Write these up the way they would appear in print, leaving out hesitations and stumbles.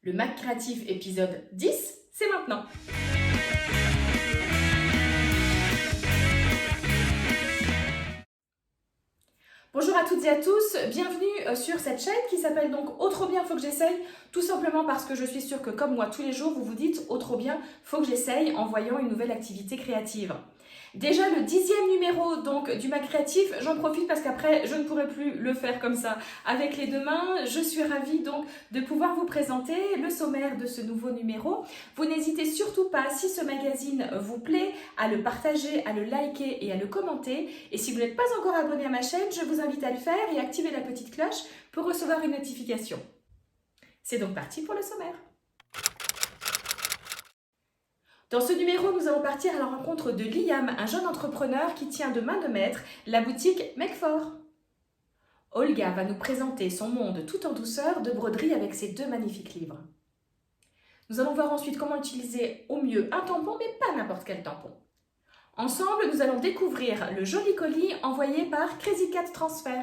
Le Mac Créatif épisode 10, c'est maintenant. Bonjour à toutes et à tous, bienvenue sur cette chaîne qui s'appelle donc Oh trop bien, faut que j'essaye, tout simplement parce que je suis sûre que comme moi tous les jours vous vous dites Oh trop bien, faut que j'essaye en voyant une nouvelle activité créative. Déjà le 10e numéro donc du Mac Créatif, j'en profite parce qu'après je ne pourrai plus le faire comme ça avec les deux mains. Je suis ravie donc de pouvoir vous présenter le sommaire de ce nouveau numéro. Vous n'hésitez surtout pas, si ce magazine vous plaît, à le partager, à le liker et à le commenter. Et si vous n'êtes pas encore abonné à ma chaîne, je vous invite à le faire et activer la petite cloche pour recevoir une notification. C'est donc parti pour le sommaire. Dans ce numéro, nous allons partir à la rencontre de Liam, un jeune entrepreneur qui tient de main de maître la boutique Make4. Olga va nous présenter son monde tout en douceur de broderie avec ses deux magnifiques livres. Nous allons voir ensuite comment utiliser au mieux un tampon, mais pas n'importe quel tampon. Ensemble, nous allons découvrir le joli colis envoyé par Crazy Cat Transfer.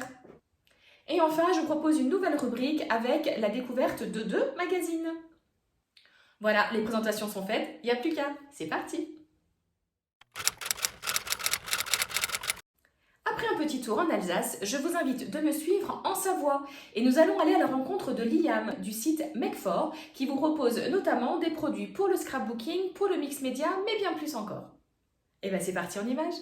Et enfin, je vous propose une nouvelle rubrique avec la découverte de 2 magazines. Voilà, les présentations sont faites, il n'y a plus qu'à, c'est parti. Après un petit tour en Alsace, je vous invite de me suivre en Savoie et nous allons aller à la rencontre de Liam du site Make4 qui vous propose notamment des produits pour le scrapbooking, pour le mix média, mais bien plus encore. Et bien c'est parti en images.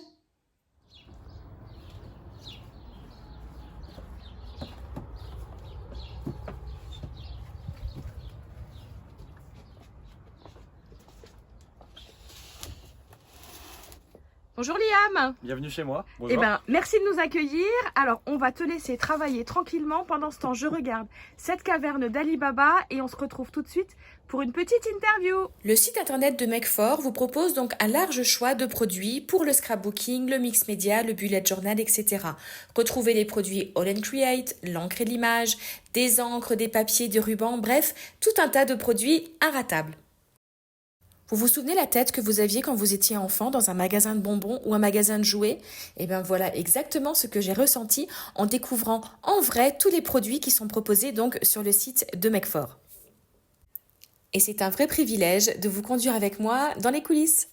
Bonjour Liam. Bienvenue chez moi. Bonjour. Eh ben, merci de nous accueillir. Alors, on va te laisser travailler tranquillement. Pendant ce temps, je regarde cette caverne d'Ali Baba et on se retrouve tout de suite pour une petite interview. Le site internet de Make4 vous propose donc un large choix de produits pour le scrapbooking, le mix média, le bullet journal, etc. Retrouvez les produits All and Create, l'encre et l'image, des encres, des papiers, des rubans, bref, tout un tas de produits inratables. Vous vous souvenez la tête que vous aviez quand vous étiez enfant dans un magasin de bonbons ou un magasin de jouets? Eh bien voilà exactement ce que j'ai ressenti en découvrant en vrai tous les produits qui sont proposés donc sur le site de Make4. Et c'est un vrai privilège de vous conduire avec moi dans les coulisses.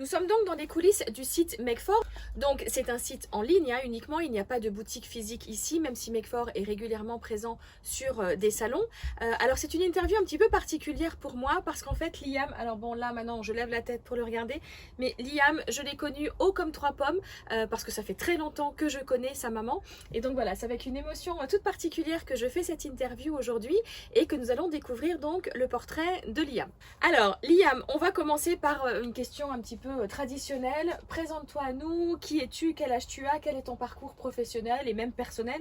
Nous sommes donc dans les coulisses du site Make4. Donc c'est un site en ligne uniquement, il n'y a pas de boutique physique ici, même si Make4 est régulièrement présent sur des salons. Alors c'est une interview un petit peu particulière pour moi parce qu'en fait Liam, alors bon là maintenant je lève la tête pour le regarder, mais Liam je l'ai connu haut comme 3 pommes parce que ça fait très longtemps que je connais sa maman. Et donc voilà, c'est avec une émotion toute particulière que je fais cette interview aujourd'hui et que nous allons découvrir donc le portrait de Liam. Alors Liam, on va commencer par une question un petit peu traditionnelle. Présente-toi à nous, qui es-tu, quel âge tu as, quel est ton parcours professionnel et même personnel.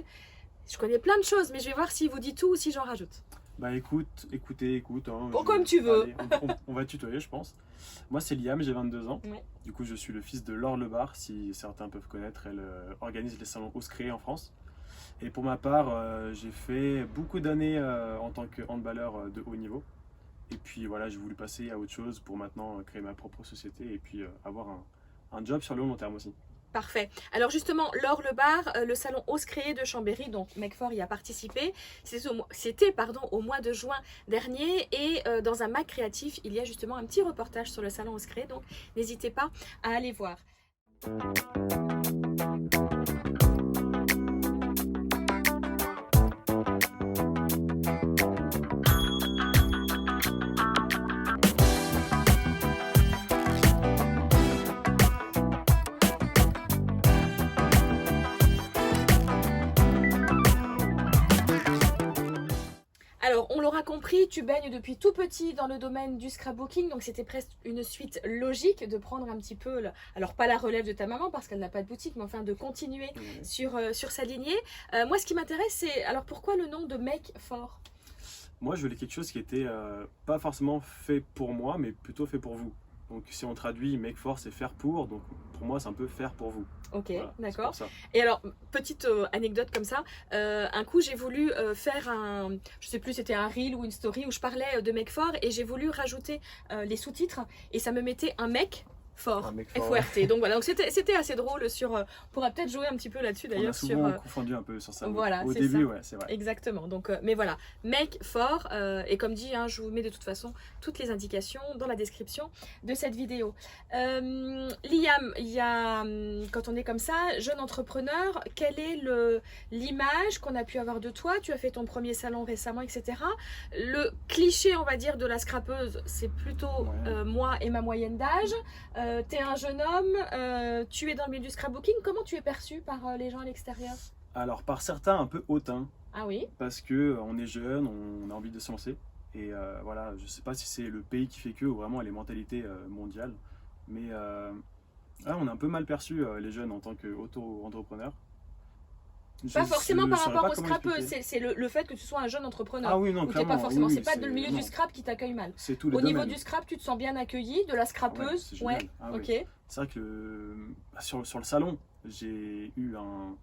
Je connais plein de choses, mais je vais voir s'il vous dit tout ou si j'en rajoute. Bah écoute. Hein, bon, comme tu veux. Allez, on va tutoyer, je pense. Moi c'est Liam, j'ai 22 ans. Ouais. Du coup je suis le fils de Laure Lebar, si certains peuvent connaître. Elle organise les salons Ose Créer en France. Et pour ma part, j'ai fait beaucoup d'années en tant que handballeur de haut niveau. Et puis voilà, j'ai voulu passer à autre chose pour maintenant créer ma propre société et puis avoir un job sur le long terme aussi. Parfait. Alors justement, Laure Lebar, le salon Ose Créer de Chambéry, donc Make4 y a participé. C'était au mois de juin dernier et dans un Mac Créatif, il y a justement un petit reportage sur le salon Ose Créer, donc n'hésitez pas à aller voir. Alors, on l'aura compris, tu baignes depuis tout petit dans le domaine du scrapbooking, donc c'était presque une suite logique de prendre un petit peu, alors pas la relève de ta maman parce qu'elle n'a pas de boutique, mais enfin de continuer sur sa lignée. Moi, ce qui m'intéresse, c'est alors pourquoi le nom de Make4? Moi, je voulais quelque chose qui était pas forcément fait pour moi, mais plutôt fait pour vous. Donc si on traduit make for, c'est faire pour. Donc pour moi, c'est un peu faire pour vous. Ok, Voilà, d'accord. c'est pour ça. Et alors, petite anecdote comme ça, un coup j'ai voulu faire je sais plus, c'était un reel ou une story où je parlais de make for et j'ai voulu rajouter les sous-titres et ça me mettait un mec fort, Un mec fort, F-O-R-T. Donc voilà, donc c'était assez drôle sur. On pourra peut-être jouer un petit peu là-dessus On a d'ailleurs souvent sur. confondu un peu sur ça. Voilà, Au c'est début, ça. ouais, c'est vrai. Exactement. Donc, mais voilà, make fort. Et comme dit, hein, je vous mets de toute façon toutes les indications dans la description de cette vidéo. Liam, il y a, quand on est comme ça, jeune entrepreneur, quelle est l'image qu'on a pu avoir de toi? Tu as fait ton premier salon récemment, etc. Le cliché, on va dire, de la scrapeuse, c'est plutôt Ouais. moi et ma moyenne d'âge. Tu es un jeune homme, tu es dans le milieu du scrapbooking. Comment tu es perçu par les gens à l'extérieur? Alors par certains, un peu hautain, Ah oui? parce que on est jeune, on a envie de se lancer. Et voilà, je sais pas si c'est le pays qui fait que ou vraiment les mentalités mondiales. Mais on est un peu mal perçu les jeunes en tant qu'auto-entrepreneur. Pas forcément par saurais rapport pas aux comment scrapeux, expliquer. c'est le fait que tu sois un jeune entrepreneur. Ah oui, non, Ou t'es clairement. pas forcément, oui, c'est pas de le milieu non, du scrap qui t'accueille mal. c'est tous les Au niveau domaines. du scrap, tu te sens bien accueilli, de la Ah ouais, scrapeuse, c'est génial. Ah oui. ok. C'est vrai que sur le salon, j'ai eu un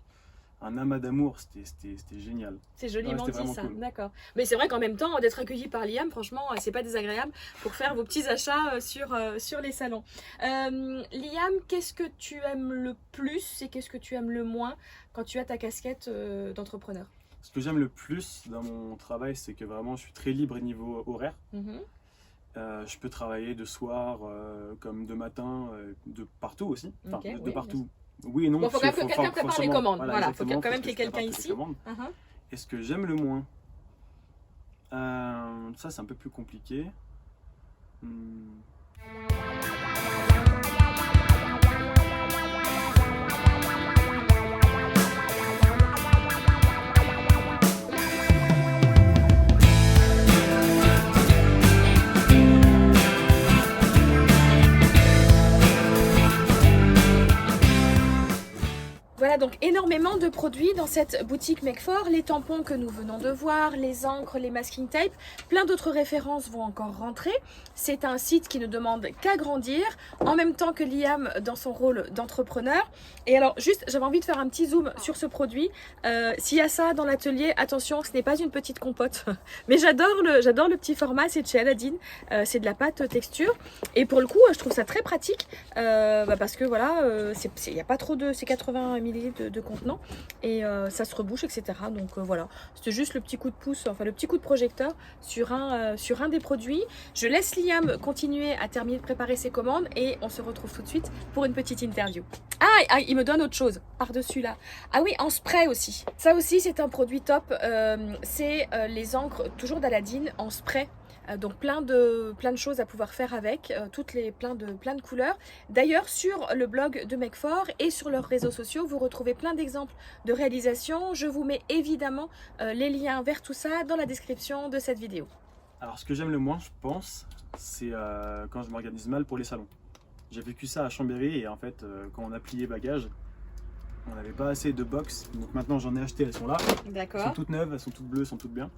amas d'amour, c'était génial. C'est joliment c'était dit vraiment ça, cool. d'accord. Mais c'est vrai qu'en même temps, d'être accueilli par Liam, franchement, c'est pas désagréable pour faire vos petits achats sur les salons. Liam, qu'est-ce que tu aimes le plus et qu'est-ce que tu aimes le moins quand tu as ta casquette d'entrepreneur? Ce que j'aime le plus dans mon travail, c'est que vraiment je suis très libre niveau horaire. Mhm. Je peux travailler de soir comme de matin, de partout aussi. Enfin, Ok, de oui, partout. Oui et non. Bon, faut quand même que quelqu'un prépare les forcément- commandes. Voilà, faut exactement, quand même parce qu'il y ait que je quelqu'un prépare toutes les ici. commandes. Mhm. Et ce que j'aime le moins, ça c'est un peu plus compliqué. Hmm. Voilà donc énormément de produits dans cette boutique Make for, les tampons que nous venons de voir, les encres, les masking tape, plein d'autres références vont encore rentrer. C'est un site qui ne demande qu'à grandir, en même temps que Liam dans son rôle d'entrepreneur. Et alors juste, j'avais envie de faire un petit zoom sur ce produit. S'il y a ça dans l'atelier, attention, ce n'est pas une petite compote, mais j'adore le petit format, c'est de chez Aladdin, c'est de la pâte texture. Et pour le coup, je trouve ça très pratique, parce que voilà, il n'y a pas trop de... c'est 80 ml de contenant et ça se rebouche, etc. Donc voilà, c'était juste le petit coup de pouce, enfin le petit coup de projecteur sur un des produits. Je laisse Liam continuer à terminer de préparer ses commandes et on se retrouve tout de suite pour une petite interview. Ah, il me donne autre chose par-dessus là. Ah oui, en spray aussi. Ça aussi, c'est un produit top. C'est les encres, toujours d'Aladdin, en spray. Donc plein de choses à pouvoir faire avec, plein de couleurs. D'ailleurs, sur le blog de Make for et sur leurs réseaux sociaux, vous retrouvez plein d'exemples de réalisations. Je vous mets évidemment les liens vers tout ça dans la description de cette vidéo. Alors ce que j'aime le moins, je pense, c'est quand je m'organise mal pour les salons. J'ai vécu ça à Chambéry et en fait, quand on a plié bagages, on n'avait pas assez de box. Donc maintenant j'en ai acheté, elles sont là. Elles sont D'accord. toutes neuves, elles sont toutes bleues, elles sont toutes bien.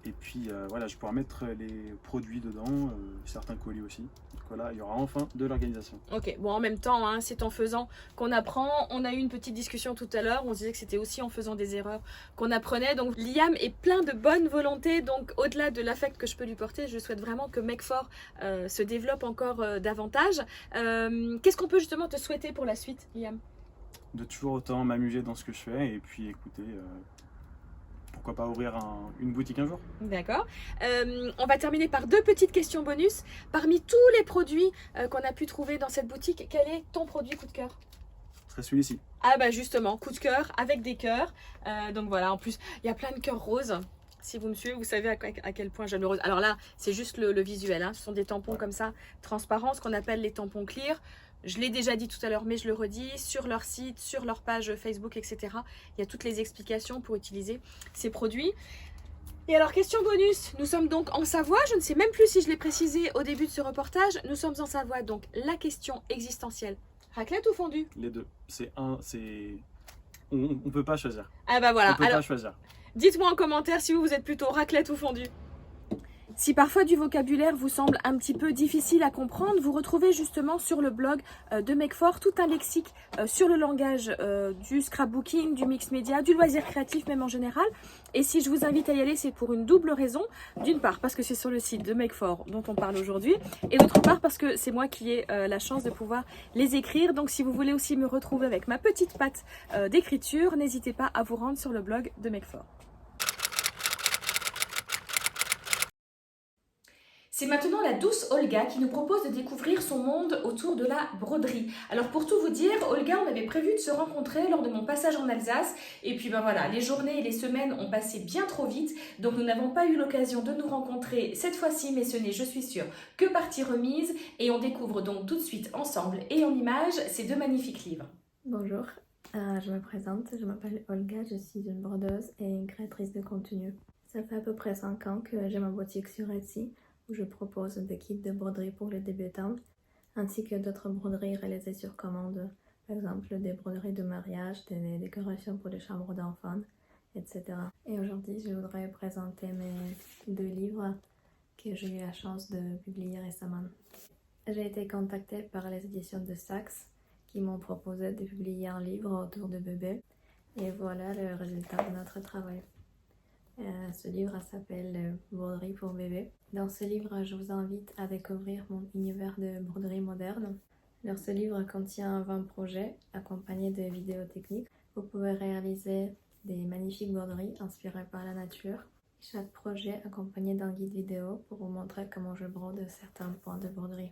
Et puis voilà, je pourrai mettre les produits dedans, certains colis aussi. Donc voilà, il y aura enfin de l'organisation. Ok, bon en même temps, hein, c'est en faisant qu'on apprend. On a eu une petite discussion tout à l'heure, on se disait que c'était aussi en faisant des erreurs qu'on apprenait. Donc Liam est plein de bonne volonté, donc au-delà de l'affect que je peux lui porter, je souhaite vraiment que Make for se développe encore davantage. Qu'est-ce qu'on peut justement te souhaiter pour la suite, Liam? De toujours autant m'amuser dans ce que je fais et puis écoutez... pourquoi pas ouvrir une boutique un jour? D'accord. On va terminer par deux petites questions bonus. Parmi tous les produits qu'on a pu trouver dans cette boutique, quel est ton produit coup de cœur? Ce serait celui-ci. Ah bah justement, coup de cœur avec des cœurs. Donc voilà, en plus, il y a plein de cœurs roses. Si vous me suivez, vous savez à quel point j'aime le rose. Alors là, c'est juste le visuel. Hein. Ce sont des tampons comme ça, transparents, ce qu'on appelle les tampons clear. Je l'ai déjà dit tout à l'heure, mais je le redis, sur leur site, sur leur page Facebook, etc. Il y a toutes les explications pour utiliser ces produits. Et alors, question bonus, nous sommes donc en Savoie. Je ne sais même plus si je l'ai précisé au début de ce reportage. Nous sommes en Savoie, donc la question existentielle. Raclette ou fondue? Les deux. On peut pas choisir. Ah bah voilà. On peut Alors, pas choisir. dites-moi en commentaire si vous êtes plutôt raclette ou fondue. Si parfois du vocabulaire vous semble un petit peu difficile à comprendre, vous retrouvez justement sur le blog de Make4 tout un lexique sur le langage du scrapbooking, du mix média, du loisir créatif même en général. Et si je vous invite à y aller, c'est pour une double raison. D'une part parce que c'est sur le site de Make4 dont on parle aujourd'hui, et d'autre part parce que c'est moi qui ai la chance de pouvoir les écrire. Donc si vous voulez aussi me retrouver avec ma petite patte d'écriture, n'hésitez pas à vous rendre sur le blog de Make4. C'est maintenant la douce Olga qui nous propose de découvrir son monde autour de la broderie. Alors pour tout vous dire, Olga, on avait prévu de se rencontrer lors de mon passage en Alsace. Et puis ben voilà, les journées et les semaines ont passé bien trop vite. Donc nous n'avons pas eu l'occasion de nous rencontrer cette fois-ci, mais ce n'est, je suis sûre, que partie remise. Et on découvre donc tout de suite ensemble et en images ces deux magnifiques livres. Bonjour, je me présente, je m'appelle Olga, je suis une brodeuse et une créatrice de contenu. Ça fait à peu près 5 ans que j'ai ma boutique sur Etsy, où je propose des kits de broderie pour les débutants, ainsi que d'autres broderies réalisées sur commande, par exemple des broderies de mariage, des décorations pour les chambres d'enfants, etc. Et aujourd'hui, je voudrais présenter mes 2 livres que j'ai eu la chance de publier récemment. J'ai été contactée par les éditions de Saxe qui m'ont proposé de publier un livre autour de bébés, et voilà le résultat de notre travail. Ce livre s'appelle Broderie pour bébé. Dans ce livre, je vous invite à découvrir mon univers de broderie moderne. Alors, ce livre contient 20 projets accompagnés de vidéos techniques. Vous pouvez réaliser des magnifiques broderies inspirées par la nature. Chaque projet accompagné d'un guide vidéo pour vous montrer comment je brode certains points de broderie.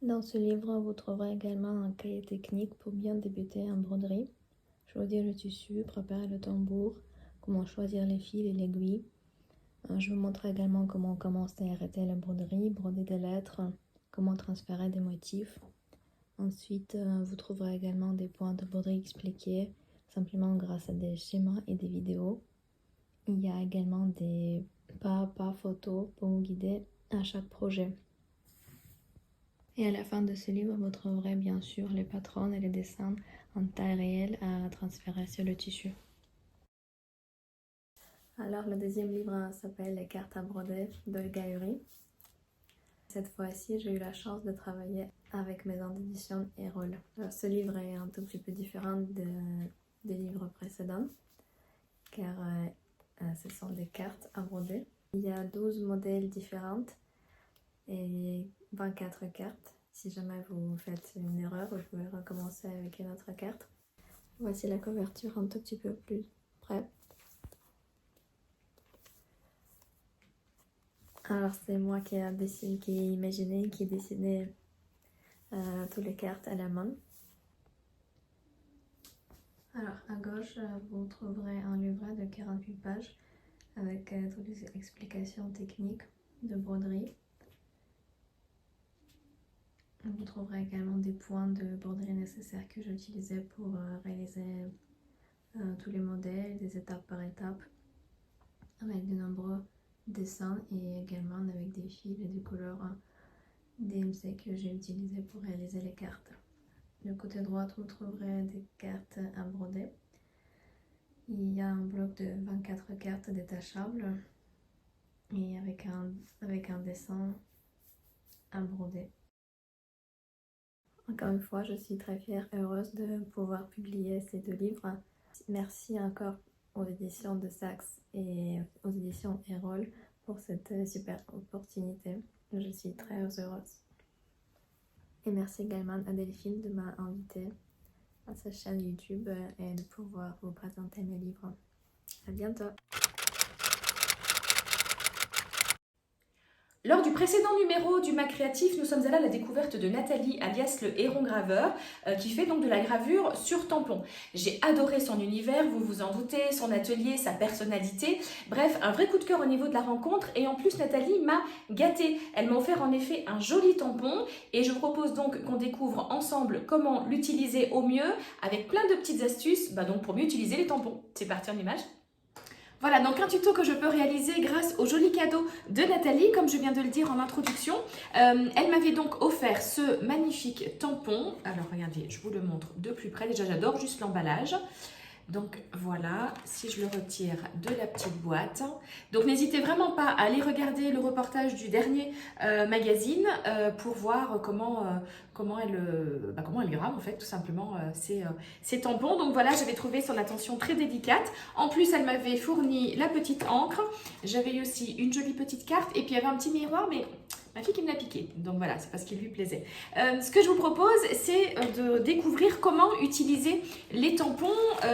Dans ce livre, vous trouverez également un cahier technique pour bien débuter en broderie. Choisir le tissu, préparer le tambour, comment choisir les fils et l'aiguille. Je vous montre également comment commencer et arrêter la broderie, broder des lettres, comment transférer des motifs. Ensuite, vous trouverez également des points de broderie expliqués, simplement grâce à des schémas et des vidéos. Il y a également des pas à pas photos pour vous guider à chaque projet. Et à la fin de ce livre, vous trouverez bien sûr les patterns et les dessins en taille réelle à transférer sur le tissu. Alors le deuxième livre s'appelle Les cartes à broder d'Olga Uri. Cette fois-ci, j'ai eu la chance de travailler avec maison d'édition Erol. Ce livre est un tout petit peu différent des livres précédents, car ce sont des cartes à broder. Il y a 12 modèles différents et 24 cartes. Si jamais vous faites une erreur, vous pouvez recommencer avec une autre carte. Voici la couverture un tout petit peu plus près. Alors c'est moi qui ai imaginé, qui ai dessiné toutes les cartes à la main. Alors à gauche, vous trouverez un livret de 48 pages avec toutes les explications techniques de broderie. Vous trouverez également des points de broderie nécessaires que j'utilisais pour réaliser tous les modèles, des étapes par étape, avec de nombreux dessins et également avec des fils et des couleurs DMC que j'ai utilisés pour réaliser les cartes. Du côté droit, vous trouverez des cartes à broder. Il y a un bloc de 24 cartes détachables et avec un dessin à broder. Encore une fois, je suis très fière et heureuse de pouvoir publier ces 2 livres. Merci encore aux éditions de Saxe et aux éditions Erol pour cette super opportunité. Je suis très heureuse. Et merci également à Delphine de m'avoir invitée à sa chaîne YouTube et de pouvoir vous présenter mes livres. À bientôt! Lors du précédent numéro du Mac Créatif, nous sommes allés à la découverte de Nathalie, alias le héron graveur, qui fait donc de la gravure sur tampon. J'ai adoré son univers, vous vous en doutez, son atelier, sa personnalité. Bref, un vrai coup de cœur au niveau de la rencontre. Et en plus, Nathalie m'a gâtée. Elle m'a offert en effet un joli tampon. Et je propose donc qu'on découvre ensemble comment l'utiliser au mieux, avec plein de petites astuces donc pour mieux utiliser les tampons. C'est parti en image. Voilà, donc un tuto que je peux réaliser grâce au joli cadeau de Nathalie, comme je viens de le dire en introduction. Elle m'avait donc offert ce magnifique tampon. Alors regardez, je vous le montre de plus près. Déjà, j'adore juste l'emballage. Donc voilà, si je le retire de la petite boîte. Donc n'hésitez vraiment pas à aller regarder le reportage du dernier magazine pour voir comment elle grave en fait tout simplement ces tampons. Donc voilà, j'avais trouvé son attention très délicate. En plus, elle m'avait fourni la petite encre. J'avais aussi une jolie petite carte et puis il y avait un petit miroir, mais ma fille qui me l'a piqué, donc voilà, c'est parce qu'il lui plaisait. Ce que je vous propose, c'est de découvrir comment utiliser les tampons.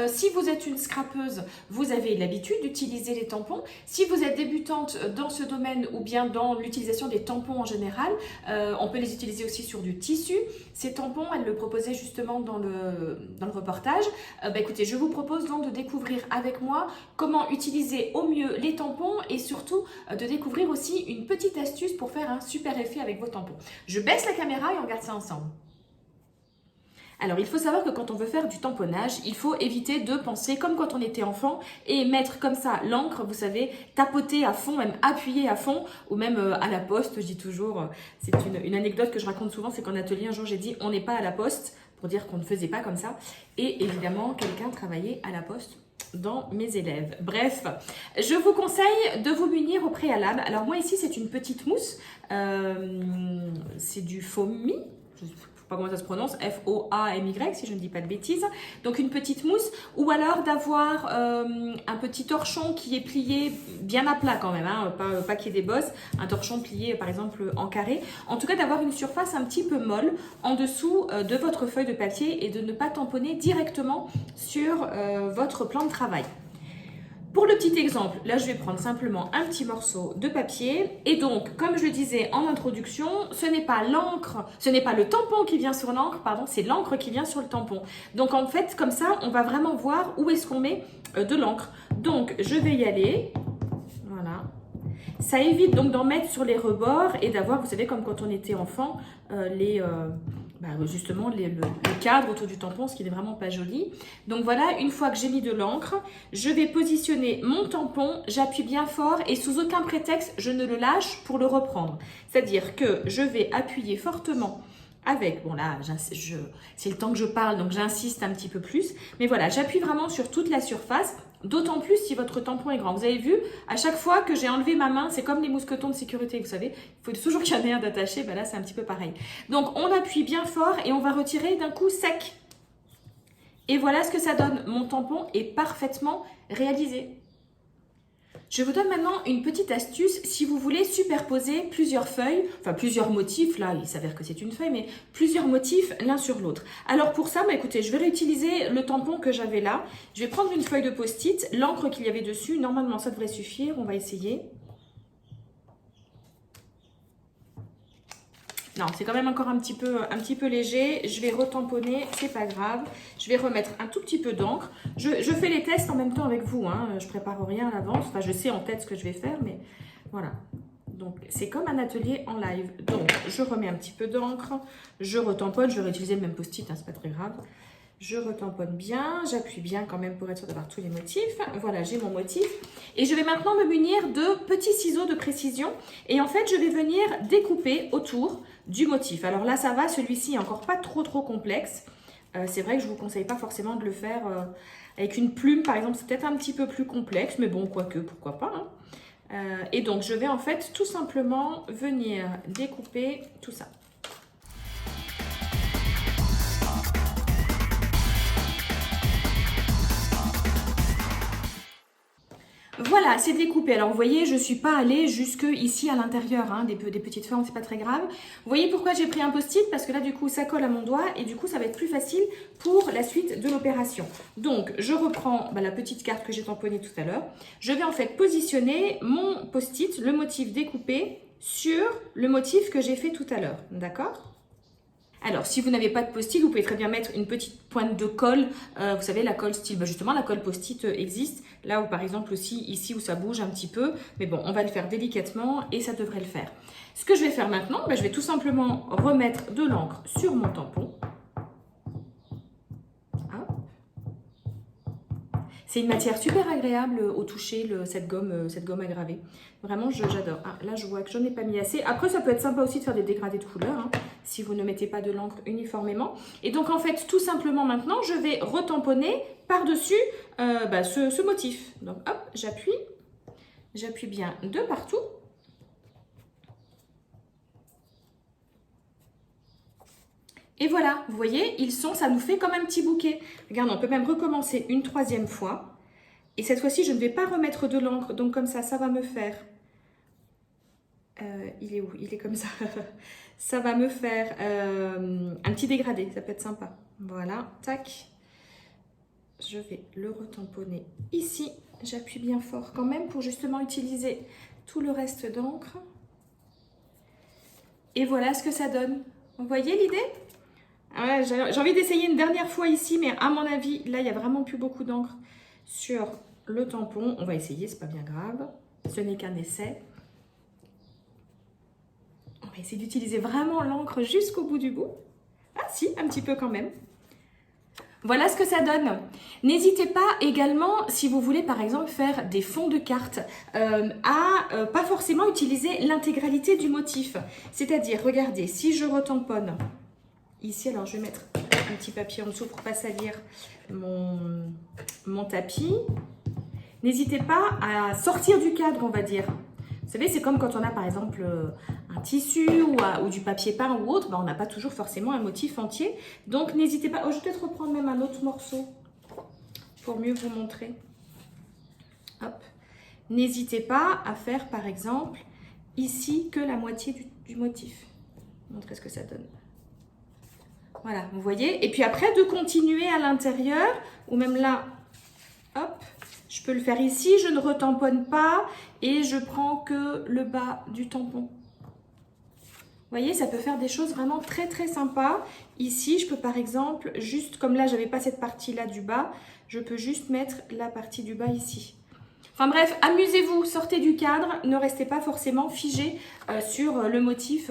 Si vous êtes une scrapeuse, vous avez l'habitude d'utiliser les tampons. Si vous êtes débutante dans ce domaine ou bien dans l'utilisation des tampons en général, on peut les utiliser aussi sur du tissu. Ces tampons, elle le proposait justement dans le reportage. Écoutez, je vous propose donc de découvrir avec moi comment utiliser au mieux les tampons et surtout de découvrir aussi une petite astuce pour faire un super effet avec vos tampons. Je baisse la caméra et on regarde ça ensemble. Alors, il faut savoir que quand on veut faire du tamponnage, il faut éviter de penser comme quand on était enfant et mettre comme ça l'encre, vous savez, tapoter à fond, même appuyer à fond, ou même à la poste, je dis toujours, c'est une anecdote que je raconte souvent, c'est qu'en atelier, un jour, j'ai dit « on n'est pas à la poste », pour dire qu'on ne faisait pas comme ça. Et évidemment, quelqu'un travaillait à la poste dans mes élèves. Bref, je vous conseille de vous munir au préalable. Alors moi ici c'est une petite mousse, c'est du Foamy, je ne sais pas comment ça se prononce, F-O-A-M-Y si je ne dis pas de bêtises. Donc une petite mousse, ou alors d'avoir un petit torchon qui est plié bien à plat quand même, hein, pas qu'il y ait des bosses, un torchon plié par exemple en carré. En tout cas d'avoir une surface un petit peu molle en dessous de votre feuille de papier et de ne pas tamponner directement sur votre plan de travail. Pour le petit exemple, là je vais prendre simplement un petit morceau de papier et donc comme je le disais en introduction, ce n'est pas l'encre, ce n'est pas le tampon qui vient sur l'encre, pardon, c'est l'encre qui vient sur le tampon. Donc en fait comme ça on va vraiment voir où est-ce qu'on met de l'encre. Donc je vais y aller, voilà. Ça évite donc d'en mettre sur les rebords et d'avoir, vous savez comme quand on était enfant, justement le cadre autour du tampon, ce qui n'est vraiment pas joli. Donc voilà, une fois que j'ai mis de l'encre, je vais positionner mon tampon, j'appuie bien fort et sous aucun prétexte, je ne le lâche pour le reprendre. C'est-à-dire que je vais appuyer fortement avec, bon là, c'est le temps que je parle, donc j'insiste un petit peu plus. Mais voilà, j'appuie vraiment sur toute la surface. D'autant plus si votre tampon est grand. Vous avez vu, à chaque fois que j'ai enlevé ma main, c'est comme les mousquetons de sécurité, vous savez. Il faut toujours qu'il y en ait un d'attaché, là c'est un petit peu pareil. Donc on appuie bien fort et on va retirer d'un coup sec. Et voilà ce que ça donne. Mon tampon est parfaitement réalisé. Je vous donne maintenant une petite astuce si vous voulez superposer plusieurs feuilles, enfin plusieurs motifs, là il s'avère que c'est une feuille, mais plusieurs motifs l'un sur l'autre. Alors pour ça, écoutez, je vais réutiliser le tampon que j'avais là. Je vais prendre une feuille de post-it, l'encre qu'il y avait dessus, normalement ça devrait suffire, on va essayer. Non, c'est quand même encore un petit peu léger. Je vais retamponner, c'est pas grave. Je vais remettre un tout petit peu d'encre. Je fais les tests en même temps avec vous, hein. Je prépare rien à l'avance. Enfin, je sais en tête ce que je vais faire, mais voilà. Donc, c'est comme un atelier en live. Donc, je remets un petit peu d'encre. Je retamponne. Je vais réutiliser le même post-it, hein, c'est pas très grave. Je retamponne bien, j'appuie bien quand même pour être sûr d'avoir tous les motifs. Voilà, j'ai mon motif. Et je vais maintenant me munir de petits ciseaux de précision. Et en fait, je vais venir découper autour du motif. Alors là, ça va, celui-ci est encore pas trop complexe. C'est vrai que je ne vous conseille pas forcément de le faire avec une plume, par exemple. C'est peut-être un petit peu plus complexe, mais bon, quoique, pourquoi pas. Hein. Et donc, je vais en fait tout simplement venir découper tout ça. Voilà, c'est découpé. Alors, vous voyez, je ne suis pas allée jusque ici à l'intérieur, hein, des petites formes, c'est pas très grave. Vous voyez pourquoi j'ai pris un post-it? Parce que là, du coup, ça colle à mon doigt et du coup, ça va être plus facile pour la suite de l'opération. Donc, je reprends la petite carte que j'ai tamponnée tout à l'heure. Je vais en fait positionner mon post-it, le motif découpé, sur le motif que j'ai fait tout à l'heure. D'accord ? Alors, si vous n'avez pas de post-it, vous pouvez très bien mettre une petite pointe de colle. Vous savez, la colle style, justement, la colle post-it existe. Là où, par exemple, aussi, ici où ça bouge un petit peu. Mais bon, on va le faire délicatement et ça devrait le faire. Ce que je vais faire maintenant, je vais tout simplement remettre de l'encre sur mon tampon. C'est une matière super agréable au toucher, cette gomme à graver. Vraiment, j'adore. Ah, là, je vois que j'en ai pas mis assez. Après, ça peut être sympa aussi de faire des dégradés de couleurs, hein, si vous ne mettez pas de l'encre uniformément. Et donc, en fait, tout simplement maintenant, je vais retamponner par-dessus ce motif. Donc hop, j'appuie bien de partout. Et voilà, vous voyez, ça nous fait comme un petit bouquet. Regarde, on peut même recommencer une 3e fois. Et cette fois-ci, je ne vais pas remettre de l'encre. Donc comme ça va me faire... il est où? Il est comme ça. Ça va me faire un petit dégradé, ça peut être sympa. Voilà, tac. Je vais le retamponner ici. J'appuie bien fort quand même pour justement utiliser tout le reste d'encre. Et voilà ce que ça donne. Vous voyez l'idée? Ouais, j'ai envie d'essayer une dernière fois ici, mais à mon avis, là, il n'y a vraiment plus beaucoup d'encre sur le tampon. On va essayer, c'est pas bien grave. Ce n'est qu'un essai. On va essayer d'utiliser vraiment l'encre jusqu'au bout du bout. Ah si, un petit peu quand même. Voilà ce que ça donne. N'hésitez pas également, si vous voulez par exemple faire des fonds de cartes, à pas forcément utiliser l'intégralité du motif. C'est-à-dire, regardez, si je retamponne ici, alors je vais mettre un petit papier en dessous pour pas salir mon tapis. N'hésitez pas à sortir du cadre, on va dire. Vous savez, c'est comme quand on a par exemple un tissu ou du papier peint ou autre, on n'a pas toujours forcément un motif entier. Donc n'hésitez pas, je vais peut-être reprendre même un autre morceau pour mieux vous montrer. Hop. N'hésitez pas à faire par exemple ici que la moitié du motif. Montrer ce que ça donne. Voilà, vous voyez. Et puis après, de continuer à l'intérieur, ou même là, hop, je peux le faire ici, je ne retamponne pas et je prends que le bas du tampon. Vous voyez, ça peut faire des choses vraiment très très sympas. Ici, je peux par exemple, juste comme là, je n'avais pas cette partie-là du bas, je peux juste mettre la partie du bas ici. Enfin bref, amusez-vous, sortez du cadre, ne restez pas forcément figé sur le motif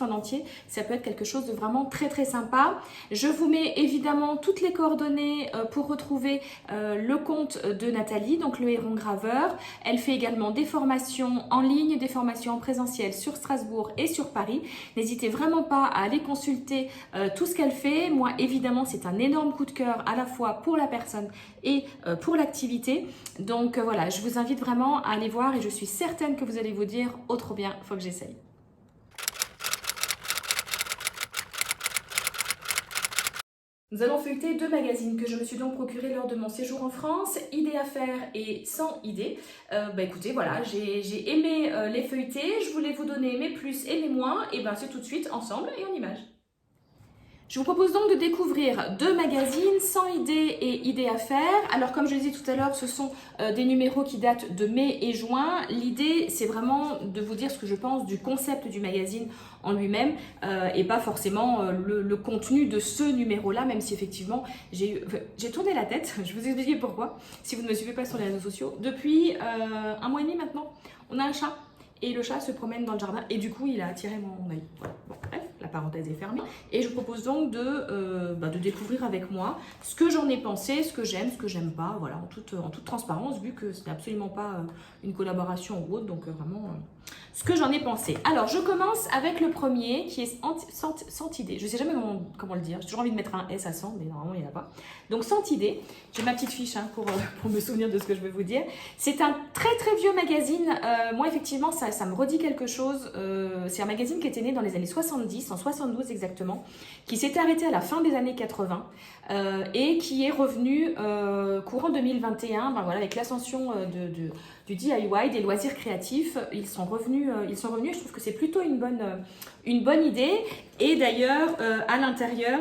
en entier. Ça peut être quelque chose de vraiment très très sympa. Je vous mets évidemment toutes les coordonnées pour retrouver le compte de Nathalie, donc le Héron Graveur. Elle fait également des formations en ligne, des formations en présentiel sur Strasbourg et sur Paris. N'hésitez vraiment pas à aller consulter tout ce qu'elle fait. Moi, évidemment, c'est un énorme coup de cœur à la fois pour la personne et pour l'activité. Donc voilà, je vous invite vraiment à aller voir et je suis certaine que vous allez vous dire « Oh trop bien, faut que j'essaye ». Nous allons feuilleter 2 magazines que je me suis donc procuré lors de mon séjour en France, Idées à faire et Sans idées. Écoutez, voilà, j'ai aimé les feuilleter, je voulais vous donner mes plus et mes moins, et c'est tout de suite ensemble et en images. Je vous propose donc de découvrir 2 magazines, Sans idées et Idées à faire. Alors comme je le disais tout à l'heure, ce sont des numéros qui datent de mai et juin. L'idée, c'est vraiment de vous dire ce que je pense du concept du magazine en lui-même et pas forcément le contenu de ce numéro-là, même si effectivement j'ai tourné la tête. Je vais vous expliquer pourquoi, si vous ne me suivez pas sur les réseaux sociaux. Depuis 1 mois et demi maintenant, on a un chat. Et le chat se promène dans le jardin et du coup il a attiré mon œil. Voilà. Bon, bref, la parenthèse est fermée. Et je vous propose donc de découvrir avec moi ce que j'en ai pensé, ce que j'aime, ce que j'aime pas, voilà, en toute transparence, vu que ce n'est absolument pas une collaboration ou autre, donc vraiment ce que j'en ai pensé. Alors je commence avec le premier qui est Sans idée. Je ne sais jamais comment le dire, j'ai toujours envie de mettre un S à 100, mais normalement il n'y en a pas. Donc Sans idée, j'ai ma petite fiche pour me souvenir de ce que je vais vous dire. C'est un très très vieux magazine, moi effectivement ça me redit quelque chose. C'est un magazine qui était né dans les années 70, en 72 exactement, qui s'était arrêté à la fin des années 80 et qui est revenu courant 2021, voilà, avec l'ascension du DIY, des loisirs créatifs. Ils sont revenus, je trouve que c'est plutôt une bonne idée. Et d'ailleurs, à l'intérieur,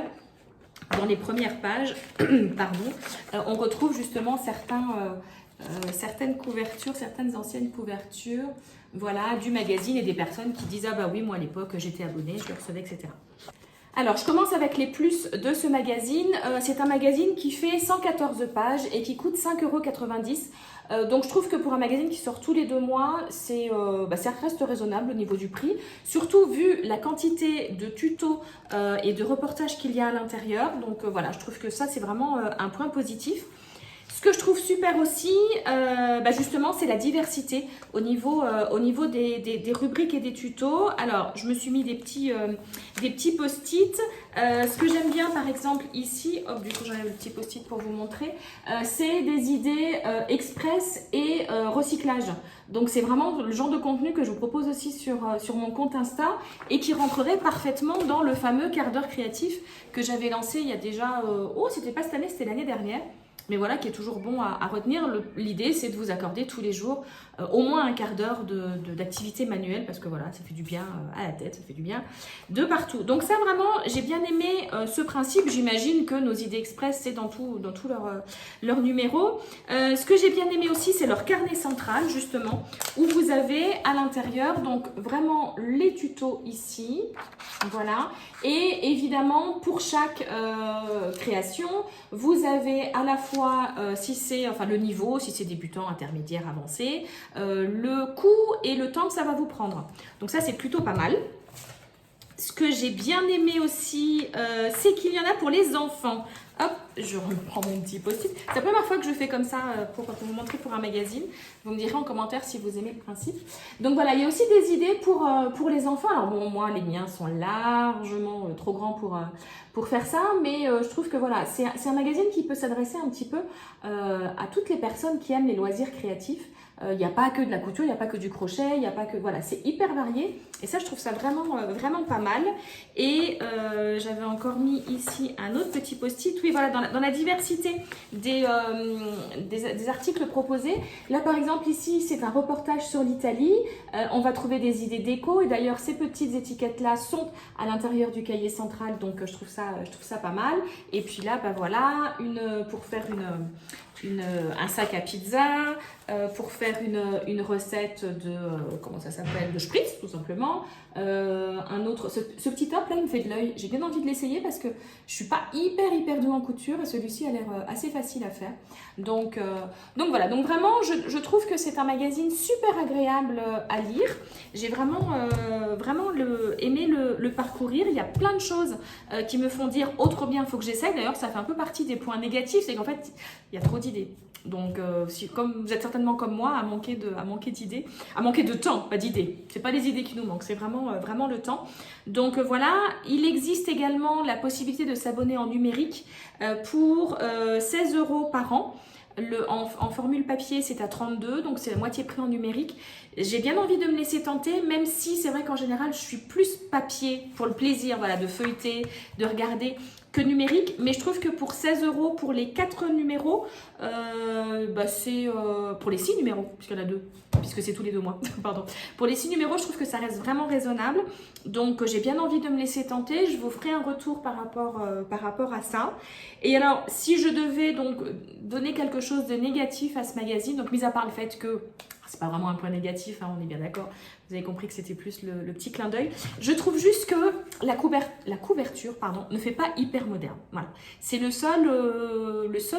dans les premières pages, on retrouve justement certaines couvertures, certaines anciennes couvertures, voilà, du magazine et des personnes qui disent « Ah bah oui, moi à l'époque j'étais abonnée, je le recevais, etc. » Alors, je commence avec les plus de ce magazine. C'est un magazine qui fait 114 pages et qui coûte 5,90 €. Donc, je trouve que pour un magazine qui sort tous les 2 mois, ça reste raisonnable au niveau du prix. Surtout vu la quantité de tutos et de reportages qu'il y a à l'intérieur. Donc, voilà, je trouve que ça, c'est vraiment un point positif. Ce que je trouve super aussi, justement, c'est la diversité au niveau des rubriques et des tutos. Alors, je me suis mis des petits post-it. Ce que j'aime bien, par exemple, ici, hop, du coup, j'enlève le petit post-it pour vous montrer, c'est des idées express et recyclage. Donc, c'est vraiment le genre de contenu que je vous propose aussi sur mon compte Insta et qui rentrerait parfaitement dans le fameux quart d'heure créatif que j'avais lancé il y a déjà... c'était pas cette année, c'était l'année dernière. Mais voilà, qui est toujours bon à retenir. L'idée, c'est de vous accorder tous les jours au moins un quart d'heure d'activité manuelle, parce que voilà, ça fait du bien à la tête, ça fait du bien de partout. Donc ça, vraiment, j'ai bien aimé ce principe. J'imagine que nos idées express, c'est dans tout leur numéro. Ce que j'ai bien aimé aussi, c'est leur carnet central, justement, où vous avez à l'intérieur, donc vraiment les tutos ici, voilà. Et évidemment, pour chaque création, vous avez à la fois si c'est le niveau, si c'est débutant, intermédiaire, avancé, le coût et le temps que ça va vous prendre. Donc ça, c'est plutôt pas mal. Ce que j'ai bien aimé aussi, c'est qu'il y en a pour les enfants. Hop, je reprends mon petit post-it. C'est la première fois que je fais comme ça pour vous montrer pour un magazine. Vous me direz en commentaire si vous aimez le principe. Donc voilà, il y a aussi des idées pour les enfants. Alors bon, moi, les miens sont largement trop grands pour faire ça. Mais je trouve que voilà, c'est un magazine qui peut s'adresser un petit peu à toutes les personnes qui aiment les loisirs créatifs. Il n'y a pas que de la couture, il n'y a pas que du crochet, il n'y a pas que... Voilà, c'est hyper varié. Et ça, je trouve ça vraiment pas mal. Et j'avais encore mis ici un autre petit post-it. Oui, voilà, dans la diversité des articles proposés. Là, par exemple, ici, c'est un reportage sur l'Italie. On va trouver des idées déco. Et d'ailleurs, ces petites étiquettes-là sont à l'intérieur du cahier central. Donc, je trouve ça pas mal. Et puis là, voilà, pour faire un sac à pizza, pour faire une recette de spritz, tout simplement. Ce petit top là, il me fait de l'œil. J'ai bien envie de l'essayer parce que je suis pas hyper douée en couture et celui-ci a l'air assez facile à faire. Donc voilà, donc vraiment, je trouve que c'est un magazine super agréable à lire. J'ai vraiment aimé le parcourir. Il y a plein de choses qui me font dire oh trop bien, il faut que j'essaye. D'ailleurs, ça fait un peu partie des points négatifs, c'est qu'en fait, il y a trop d'idées. Donc, comme vous êtes certainement comme moi, à manquer d'idées, à manquer de temps, pas d'idées. C'est pas les idées qui nous manquent, c'est vraiment le temps. Donc voilà, il existe également la possibilité de s'abonner en numérique pour 16 € par an. En formule papier, c'est à 32, donc c'est la moitié prix en numérique. J'ai bien envie de me laisser tenter, même si c'est vrai qu'en général, je suis plus papier pour le plaisir, voilà, de feuilleter, de regarder, que numérique. Mais je trouve que pour 16 € pour les 4 numéros, c'est pour les 6 numéros, puisqu'il y en a 2, puisque c'est tous les 2 mois, pardon. Pour les 6 numéros, je trouve que ça reste vraiment raisonnable. Donc, j'ai bien envie de me laisser tenter. Je vous ferai un retour par rapport à ça. Et alors, si je devais donc donner quelque chose de négatif à ce magazine, donc mis à part le fait que c'est pas vraiment un point négatif, hein, on est bien d'accord. Vous avez compris que c'était plus le petit clin d'œil. Je trouve juste que la couverture ne fait pas hyper moderne. Voilà. C'est le seul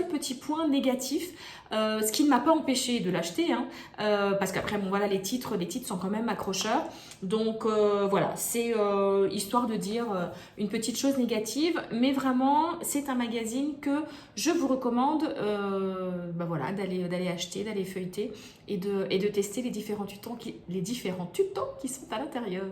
petit point négatif, ce qui ne m'a pas empêché de l'acheter, hein, parce qu'après, bon voilà, les titres sont quand même accrocheurs. Donc voilà, c'est histoire de dire une petite chose négative, mais vraiment, c'est un magazine que je vous recommande d'aller acheter, d'aller feuilleter et de tester les différents tutos qui sont à l'intérieur.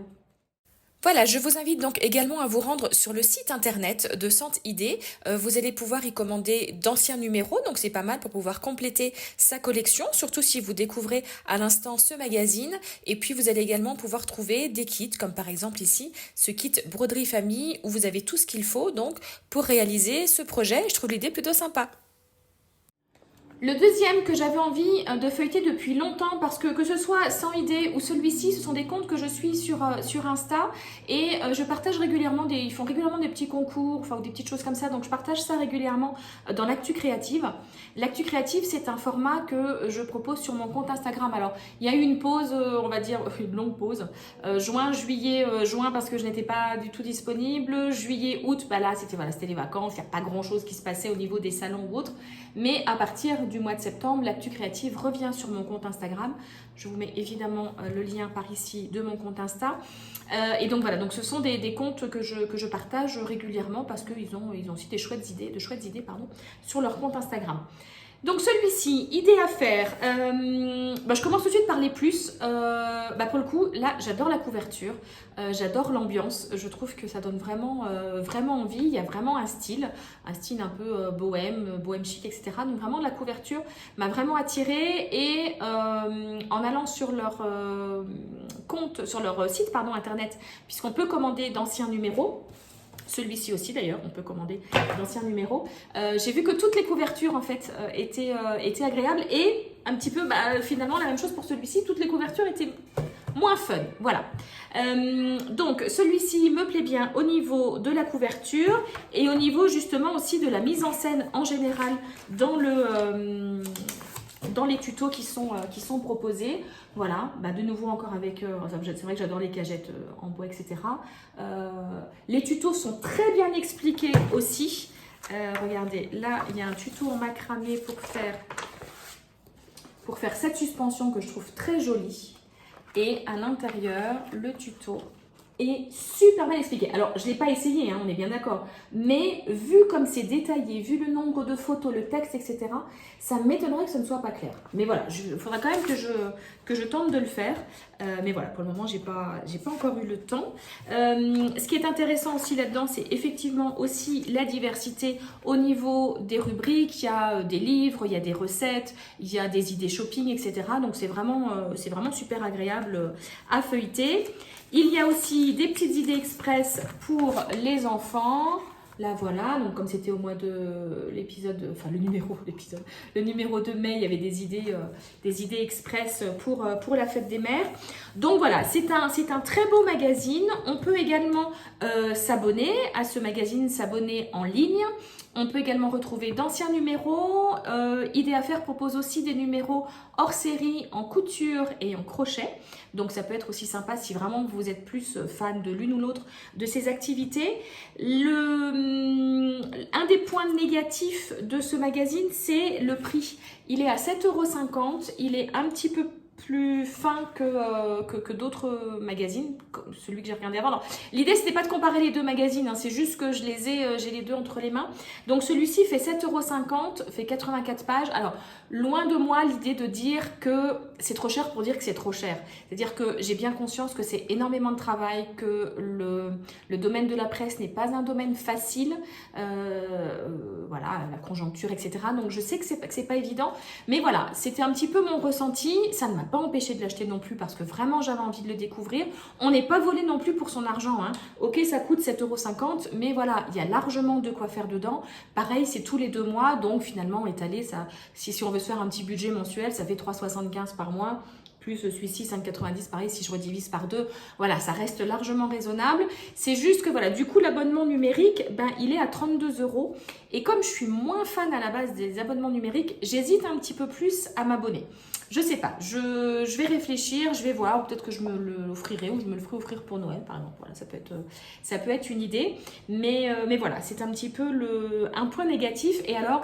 Voilà, je vous invite donc également à vous rendre sur le site internet de Sente Idée. Vous allez pouvoir y commander d'anciens numéros, donc c'est pas mal pour pouvoir compléter sa collection, surtout si vous découvrez à l'instant ce magazine. Et puis vous allez également pouvoir trouver des kits, comme par exemple ici, ce kit broderie famille, où vous avez tout ce qu'il faut donc pour réaliser ce projet. Je trouve l'idée plutôt sympa. Le deuxième que j'avais envie de feuilleter depuis longtemps, parce que ce soit Sans Idée ou celui-ci, ce sont des comptes que je suis sur Insta et je partage régulièrement ils font régulièrement des petits concours, ou des petites choses comme ça, donc je partage ça régulièrement dans l'Actu Créative. L'Actu Créative, c'est un format que je propose sur mon compte Instagram. Alors, il y a eu une pause, on va dire une longue pause, juin, parce que je n'étais pas du tout disponible, juillet, août, là c'était les vacances, il n'y a pas grand-chose qui se passait au niveau des salons ou autres, mais à partir du mois de septembre, l'Actu Créative revient sur mon compte Instagram. Je vous mets évidemment le lien par ici de mon compte Insta. Et donc voilà, donc ce sont des comptes que je partage régulièrement parce qu'ils ont aussi des chouettes idées sur leur compte Instagram. Donc celui-ci, idée à faire, je commence tout de suite par les plus. Pour le coup, là, j'adore la couverture, j'adore l'ambiance. Je trouve que ça donne vraiment, vraiment envie. Il y a vraiment un style un peu bohème chic, etc. Donc vraiment, la couverture m'a vraiment attirée. Et en allant sur leur sur leur site internet, puisqu'on peut commander d'anciens numéros, celui-ci aussi d'ailleurs, on peut commander d'anciens numéros. J'ai vu que toutes les couvertures en fait étaient agréables et un petit peu finalement la même chose pour celui-ci, toutes les couvertures étaient moins fun, voilà. Donc celui-ci me plaît bien au niveau de la couverture et au niveau justement aussi de la mise en scène en général dans les tutos qui sont proposés. Voilà, de nouveau encore avec, c'est vrai que j'adore les cagettes en bois, etc. Les tutos sont très bien expliqués aussi. Regardez, là, il y a un tuto en macramé pour faire cette suspension que je trouve très jolie. Et à l'intérieur, le tuto est super bien expliqué. Alors, je ne l'ai pas essayé, on est bien d'accord. Mais vu comme c'est détaillé, vu le nombre de photos, le texte, etc., ça m'étonnerait que ce ne soit pas clair. Mais voilà, il faudra quand même que je tente de le faire. Mais voilà, pour le moment, j'ai pas encore eu le temps. Ce qui est intéressant aussi là-dedans, c'est effectivement aussi la diversité au niveau des rubriques. Il y a des livres, il y a des recettes, il y a des idées shopping, etc. Donc, c'est vraiment super agréable à feuilleter. Il y a aussi des petites idées express pour les enfants. Là, voilà, donc comme c'était au mois de l'épisode, enfin le numéro de mai, il y avait des idées express pour la fête des mères. Donc voilà, c'est un très beau magazine. On peut également s'abonner à ce magazine, s'abonner en ligne. On peut également retrouver d'anciens numéros. Idée à faire propose aussi des numéros hors série en couture et en crochet. Donc ça peut être aussi sympa si vraiment vous êtes plus fan de l'une ou l'autre de ces activités. Un des points négatifs de ce magazine, c'est le prix. Il est à 7,50 €. Il est un petit peu plus fin que d'autres magazines, comme celui que j'ai regardé avant. L'idée, c'était pas de comparer les deux magazines, c'est juste que j'ai les deux entre les mains. Donc celui-ci fait 7,50 €, fait 84 pages. Alors, loin de moi l'idée de dire que c'est trop cher pour dire que c'est trop cher. C'est-à-dire que j'ai bien conscience que c'est énormément de travail, que le domaine de la presse n'est pas un domaine facile. Voilà, la conjoncture, etc. Donc je sais que c'est pas évident. Mais voilà, c'était un petit peu mon ressenti. Ça ne m'a pas empêché de l'acheter non plus parce que vraiment j'avais envie de le découvrir. On n'est pas volé non plus pour son argent. Ok, ça coûte 7,50 €, mais voilà, il y a largement de quoi faire dedans. Pareil, c'est tous les 2 mois, donc finalement étalé, ça, si on veut se faire un petit budget mensuel, ça fait 3,75 € par mois. Plus celui-ci, 5,90 €, pareil, si je redivise par 2, voilà, ça reste largement raisonnable. C'est juste que, voilà, du coup, l'abonnement numérique, il est à 32 €. Et comme je suis moins fan à la base des abonnements numériques, j'hésite un petit peu plus à m'abonner. Je sais pas, je vais réfléchir, je vais voir, ou peut-être que je me l'offrirai, ou je me le ferai offrir pour Noël, par exemple. Voilà, ça peut être une idée. Mais voilà, c'est un petit peu un point négatif. Et alors,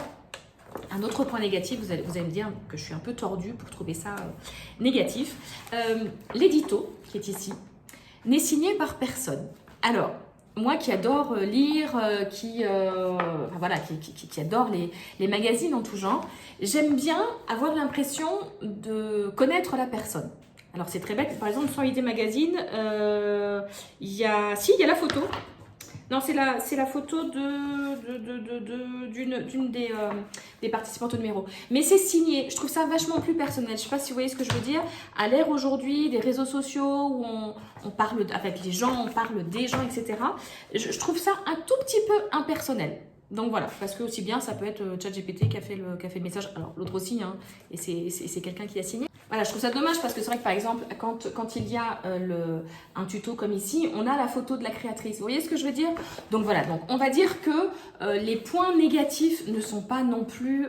un autre point négatif, vous allez me dire que je suis un peu tordue pour trouver ça négatif. L'édito, qui est ici, n'est signé par personne. Alors, moi qui adore lire, qui adore les magazines en tout genre, j'aime bien avoir l'impression de connaître la personne. Alors c'est très bête, par exemple sur Idée Magazine, il y a la photo. Non, c'est la photo d'une des participantes au numéro. Mais c'est signé. Je trouve ça vachement plus personnel. Je ne sais pas si vous voyez ce que je veux dire. À l'ère aujourd'hui des réseaux sociaux où on parle avec les gens, on parle des gens, etc. Je trouve ça un tout petit peu impersonnel. Donc voilà, parce que aussi bien ça peut être ChatGPT qui a fait le message. Alors l'autre aussi, et c'est quelqu'un qui a signé. Voilà, je trouve ça dommage parce que c'est vrai que par exemple, quand il y a un tuto comme ici, on a la photo de la créatrice. Vous voyez ce que je veux dire? Donc voilà, donc on va dire que les points négatifs ne sont pas non plus,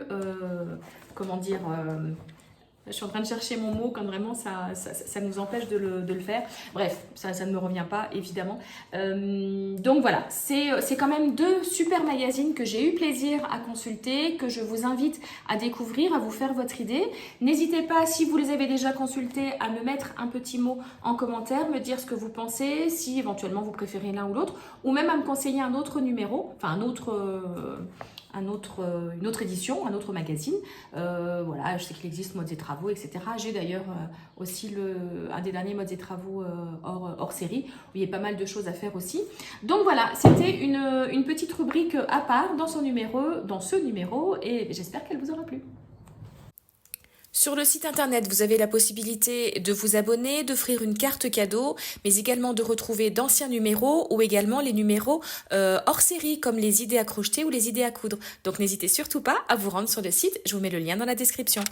je suis en train de chercher mon mot quand vraiment ça nous empêche de le faire. Bref, ça ne me revient pas, évidemment. Donc voilà, c'est quand même 2 super magazines que j'ai eu plaisir à consulter, que je vous invite à découvrir, à vous faire votre idée. N'hésitez pas, si vous les avez déjà consultés, à me mettre un petit mot en commentaire, me dire ce que vous pensez, si éventuellement vous préférez l'un ou l'autre, ou même à me conseiller un autre numéro, enfin un autre une autre édition, un autre magazine. Voilà, je sais qu'il existe Modes et Travaux, etc. J'ai d'ailleurs aussi un des derniers Modes et Travaux hors série, où il y a pas mal de choses à faire aussi. Donc voilà, c'était une petite rubrique à part dans ce numéro, et j'espère qu'elle vous aura plu. Sur le site internet, vous avez la possibilité de vous abonner, d'offrir une carte cadeau, mais également de retrouver d'anciens numéros ou également les numéros hors série, comme les idées à crocheter ou les idées à coudre. Donc n'hésitez surtout pas à vous rendre sur le site, je vous mets le lien dans la description.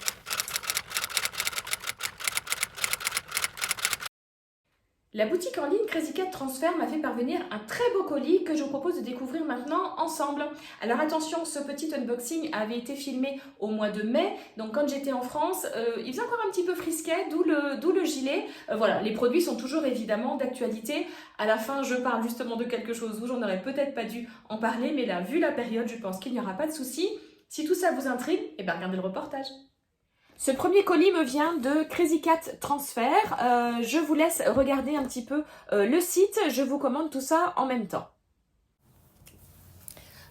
La boutique en ligne Crazy Cat Transfer m'a fait parvenir un très beau colis que je vous propose de découvrir maintenant ensemble. Alors attention, ce petit unboxing avait été filmé au mois de mai, donc quand j'étais en France, il faisait encore un petit peu frisquet, d'où le gilet. Voilà, les produits sont toujours évidemment d'actualité. À la fin, je parle justement de quelque chose où j'en aurais peut-être pas dû en parler, mais là, vu la période, je pense qu'il n'y aura pas de souci. Si tout ça vous intrigue, eh bien regardez le reportage. Ce premier colis me vient de Crazy Cat Transfer. Je vous laisse regarder un petit peu le site. Je vous commande tout ça en même temps.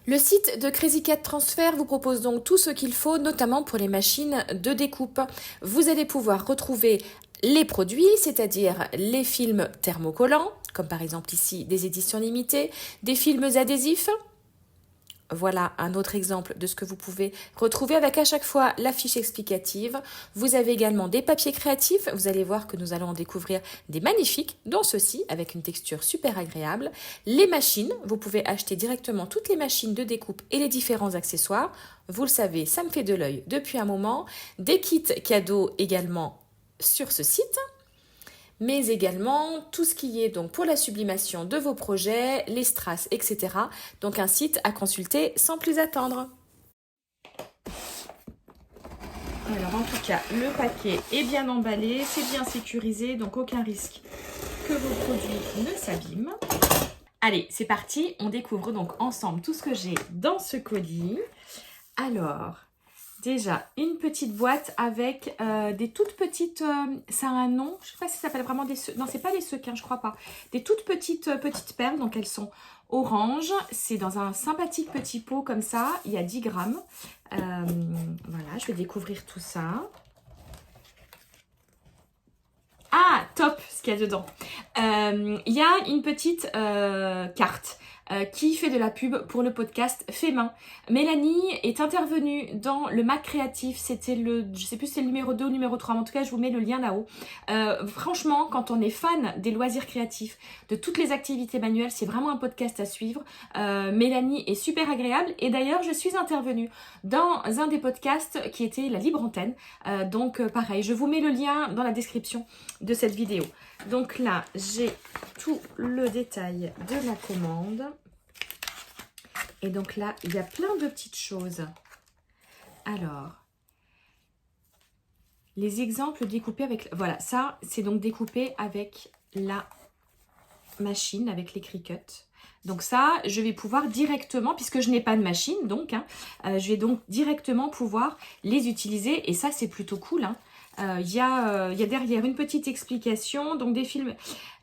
Le site de Crazy Cat Transfer vous propose donc tout ce qu'il faut, notamment pour les machines de découpe. Vous allez pouvoir retrouver les produits, c'est-à-dire les films thermocollants, comme par exemple ici des éditions limitées, des films adhésifs. Voilà un autre exemple de ce que vous pouvez retrouver avec à chaque fois la fiche explicative. Vous avez également des papiers créatifs. Vous allez voir que nous allons en découvrir des magnifiques, dont ceux-ci, avec une texture super agréable. Les machines, vous pouvez acheter directement toutes les machines de découpe et les différents accessoires. Vous le savez, ça me fait de l'œil depuis un moment. Des kits cadeaux également sur ce site. Mais également tout ce qui est donc pour la sublimation de vos projets, les strass, etc. Donc un site à consulter sans plus attendre. Alors en tout cas, le paquet est bien emballé, c'est bien sécurisé, donc aucun risque que vos produits ne s'abîment. Allez, c'est parti, on découvre donc ensemble tout ce que j'ai dans ce colis. Alors... déjà, une petite boîte avec des toutes petites... ça a un nom, je ne sais pas si ça s'appelle vraiment des... non, c'est pas des sequins, je crois pas. Des toutes petites perles, donc elles sont oranges. C'est dans un sympathique petit pot comme ça. Il y a 10 grammes. Voilà, je vais découvrir tout ça. Ah, top, ce qu'il y a dedans. Il y a une petite carte. Qui fait de la pub pour le podcast Fait Main. Mélanie est intervenue dans le Mac Créatif, c'était je sais plus si c'est le numéro 2 ou le numéro 3, mais en tout cas je vous mets le lien là-haut. Franchement, quand on est fan des loisirs créatifs, de toutes les activités manuelles, c'est vraiment un podcast à suivre. Mélanie est super agréable et d'ailleurs je suis intervenue dans un des podcasts qui était la Libre Antenne. Donc pareil, je vous mets le lien dans la description de cette vidéo. Donc là, j'ai tout le détail de la commande. Et donc là, il y a plein de petites choses. Alors, les exemples découpés avec... voilà, ça, c'est donc découpé avec la machine, avec les Cricut. Donc ça, je vais pouvoir directement, puisque je n'ai pas de machine, donc, je vais donc directement pouvoir les utiliser. Et ça, c'est plutôt cool, hein. Il y a derrière une petite explication, donc des films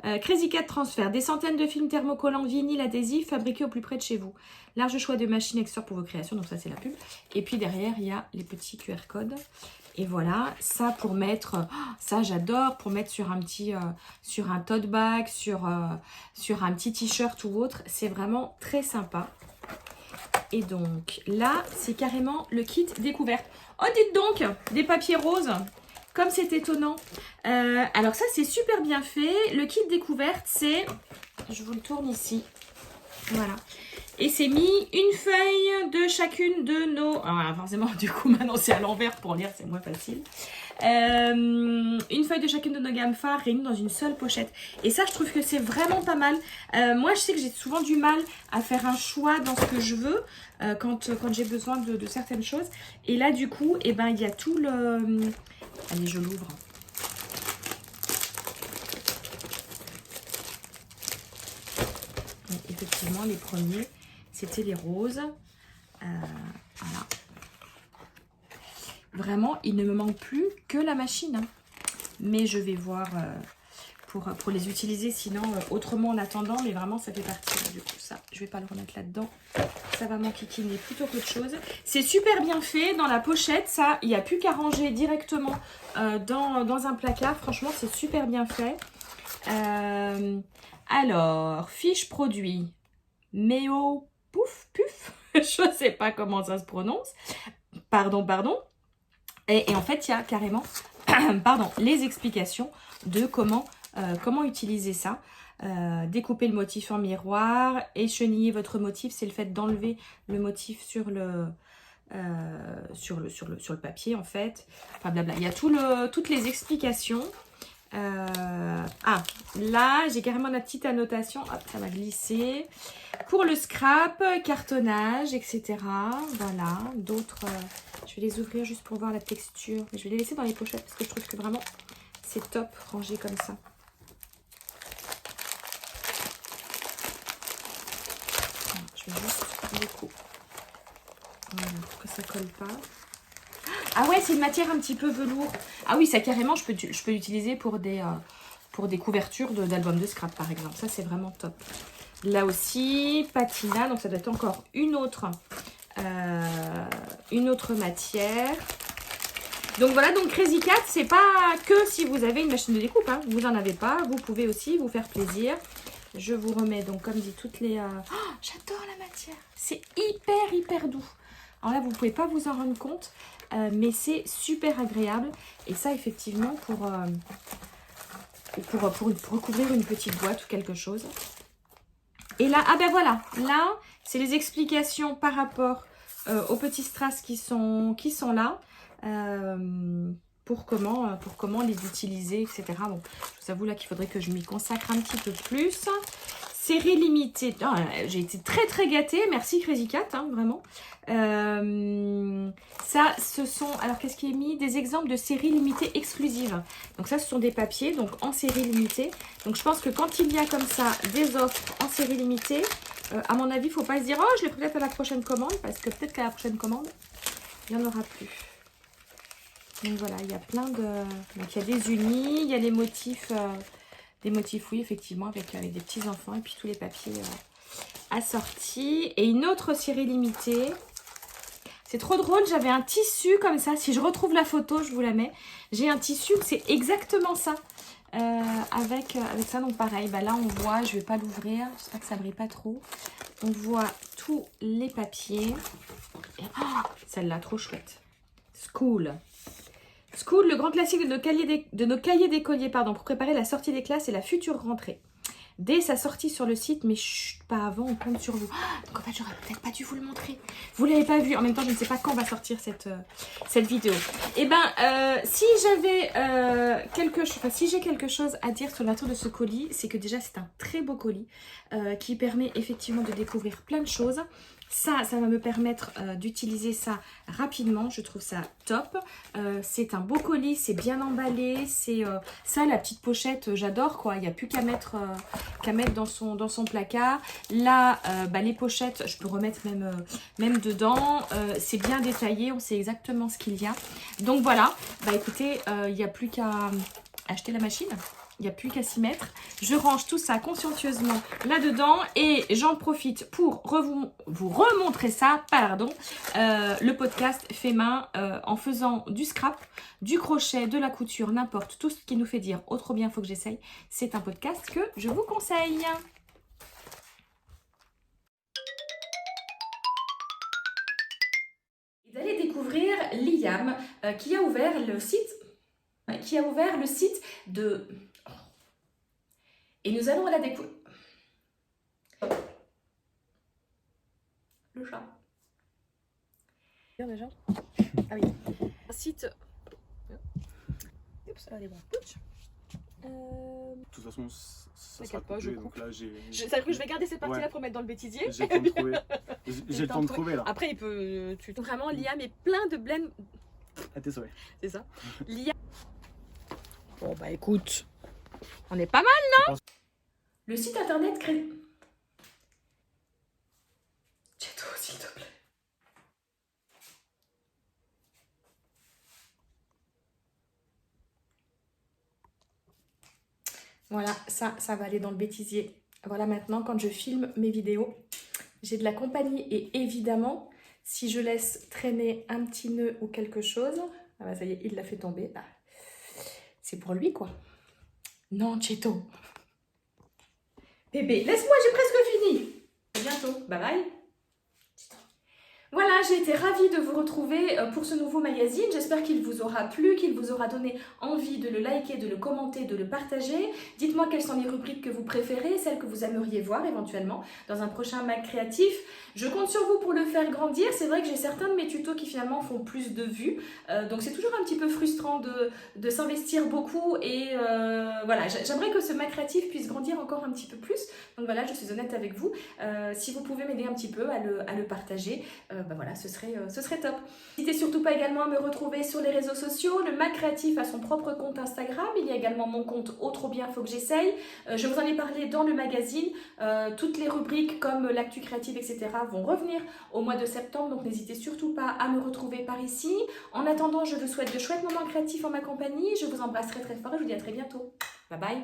Crazy Cat Transfer, des centaines de films thermocollants, vinyle, adhésifs fabriqués au plus près de chez vous. Large choix de machines accessoires pour vos créations, donc ça c'est la pub. Et puis derrière il y a les petits QR codes. Et voilà, ça pour mettre, ça j'adore, pour mettre sur un petit, sur un tote bag, sur un petit t-shirt ou autre, c'est vraiment très sympa. Et donc là, c'est carrément le kit découverte. Oh dites donc, des papiers roses. Comme c'est étonnant. Alors ça, c'est super bien fait. Le kit découverte, c'est... je vous le tourne ici. Voilà. Et c'est mis une feuille de chacune de nos... alors forcément, du coup, maintenant, c'est à l'envers pour lire, c'est moins facile. Une feuille de chacune de nos gammes phares réunies dans une seule pochette. Et ça, je trouve que c'est vraiment pas mal. Moi, je sais que j'ai souvent du mal à faire un choix dans ce que je veux quand j'ai besoin de certaines choses. Et là, du coup, eh ben, il y a tout le... allez, je l'ouvre. Effectivement, les premiers, c'était les roses. Voilà. Vraiment, il ne me manque plus que la machine. Hein. Mais je vais voir pour les utiliser sinon autrement en attendant. Mais vraiment, ça fait partie. Du coup, ça, je vais pas le remettre là-dedans. Ça va m'enquiquiner plutôt qu'autre chose. C'est super bien fait. Dans la pochette, ça, il n'y a plus qu'à ranger directement dans un placard. Franchement, c'est super bien fait. Alors, fiche produit. Méo pouf puf. Je sais pas comment ça se prononce. Pardon. Et en fait, il y a carrément pardon, les explications de comment utiliser ça. Découper le motif en miroir, écheniller votre motif, c'est le fait d'enlever le motif sur le papier en fait. Enfin blabla, il y a toutes les explications. Là, j'ai carrément la petite annotation. Hop, ça va glisser. Pour le scrap, cartonnage, etc. Voilà, d'autres... je vais les ouvrir juste pour voir la texture. Mais je vais les laisser dans les pochettes parce que je trouve que vraiment, c'est top rangé comme ça. Je vais juste du coup... Voilà, pour que ça colle pas. Ah ouais, c'est une matière un petit peu velours. Ah oui, ça carrément, je peux l'utiliser pour des couvertures d'albums de scrap, par exemple. Ça, c'est vraiment top. Là aussi, patina. Donc, ça doit être encore une autre matière. Donc, voilà. Donc, Crazy Cat, c'est pas que si vous avez une machine de découpe. Hein. Vous n'en avez pas. Vous pouvez aussi vous faire plaisir. Je vous remets, donc, comme dit, toutes les... Oh, j'adore la matière. C'est hyper doux. Alors là, vous ne pouvez pas vous en rendre compte. Mais c'est super agréable. Et ça, effectivement, pour recouvrir une petite boîte ou quelque chose. Et là, ah ben voilà. Là, c'est les explications par rapport aux petits strass qui sont là. Pour comment les utiliser, etc. Bon, je vous avoue là qu'il faudrait que je m'y consacre un petit peu plus. Série limitée. Oh, j'ai été très gâtée. Merci Crazy Cat, hein, vraiment. Ça, ce sont... Alors, qu'est-ce qui est mis? Des exemples de séries limitées exclusives. Donc ça, ce sont des papiers, donc en série limitée. Donc je pense que quand il y a comme ça des offres en série limitée, à mon avis, il ne faut pas se dire « Oh, je les peut-être à la prochaine commande », parce que peut-être qu'à la prochaine commande, il n'y en aura plus. Donc voilà, il y a plein de... Donc il y a des unis, il y a les motifs... Des motifs, oui, effectivement, avec des petits enfants et puis tous les papiers assortis. Et une autre série limitée. C'est trop drôle, j'avais un tissu comme ça. Si je retrouve la photo, je vous la mets. J'ai un tissu, c'est exactement ça. Avec ça, donc pareil. Bah là, on voit, je vais pas l'ouvrir. J'espère que ça brille pas trop. On voit tous les papiers. Et, oh, celle-là, trop chouette. School. School, le grand classique de nos cahiers d'écoliers, pour préparer la sortie des classes et la future rentrée. Dès sa sortie sur le site, mais chut, pas avant, on compte sur vous. Donc en fait, j'aurais peut-être pas dû vous le montrer. Vous l'avez pas vu. En même temps, je ne sais pas quand va sortir cette vidéo. Et ben, si j'avais si j'ai quelque chose à dire sur la nature de ce colis, c'est que déjà, c'est un très beau colis qui permet effectivement de découvrir plein de choses. Ça va me permettre d'utiliser ça rapidement. Je trouve ça top. C'est un beau colis, c'est bien emballé. C'est ça, la petite pochette, j'adore quoi. Il n'y a plus qu'à mettre dans son placard. Là, les pochettes, je peux remettre même dedans. C'est bien détaillé, on sait exactement ce qu'il y a. Donc voilà, écoutez, il n'y a plus qu'à acheter la machine. Il n'y a plus qu'à s'y mettre. Je range tout ça consciencieusement là-dedans. Et j'en profite pour vous remontrer ça. Le podcast fait main en faisant du scrap, du crochet, de la couture, n'importe. Tout ce qui nous fait dire « Oh, trop bien, faut que j'essaye ». C'est un podcast que je vous conseille. Et d'aller découvrir Liam qui a ouvert le site de... Et nous allons à la découverte. Le chat. Déjà. Ah oui. Un site. Oups, allez, bon. De toute façon, ça sera pas, je coupé, coupe. donc là, j'ai... C'est-à-dire que je vais garder cette partie-là Ouais. pour mettre dans le bêtisier. J'ai le temps de trouver. J'ai le temps de trouver, là. Après, vraiment, Liam est plein de blême. Ah, désolé. C'est ça. Liam. Bon, écoute. On est pas mal, non? Le site internet crée... Cheto, s'il te plaît. Voilà, ça va aller dans le bêtisier. Voilà, maintenant, quand je filme mes vidéos, j'ai de la compagnie et évidemment, si je laisse traîner un petit nœud ou quelque chose, ah bah ça y est, il l'a fait tomber. Ah, c'est pour lui, quoi. Non, Cheto. Bébé, laisse-moi, j'ai presque fini. À bientôt. Bye bye. Voilà, j'ai été ravie de vous retrouver pour ce nouveau magazine. J'espère qu'il vous aura plu, qu'il vous aura donné envie de le liker, de le commenter, de le partager. Dites-moi quelles sont les rubriques que vous préférez, celles que vous aimeriez voir éventuellement dans un prochain mag créatif. Je compte sur vous pour le faire grandir. C'est vrai que j'ai certains de mes tutos qui finalement font plus de vues. Donc c'est toujours un petit peu frustrant de s'investir beaucoup. Et voilà, j'aimerais que ce mag créatif puisse grandir encore un petit peu plus. Donc voilà, je suis honnête avec vous. Si vous pouvez m'aider un petit peu à le partager, bah voilà, ce serait top. N'hésitez surtout pas également à me retrouver sur les réseaux sociaux. Le mag créatif a son propre compte Instagram. Il y a également mon compte Oh trop bien, faut que j'essaye. Je vous en ai parlé dans le magazine. Toutes les rubriques comme l'actu créative, etc. vont revenir au mois de septembre. Donc n'hésitez surtout pas à me retrouver par ici. En attendant, je vous souhaite de chouettes moments créatifs en ma compagnie. Je vous embrasse très très fort et je vous dis à très bientôt. Bye bye.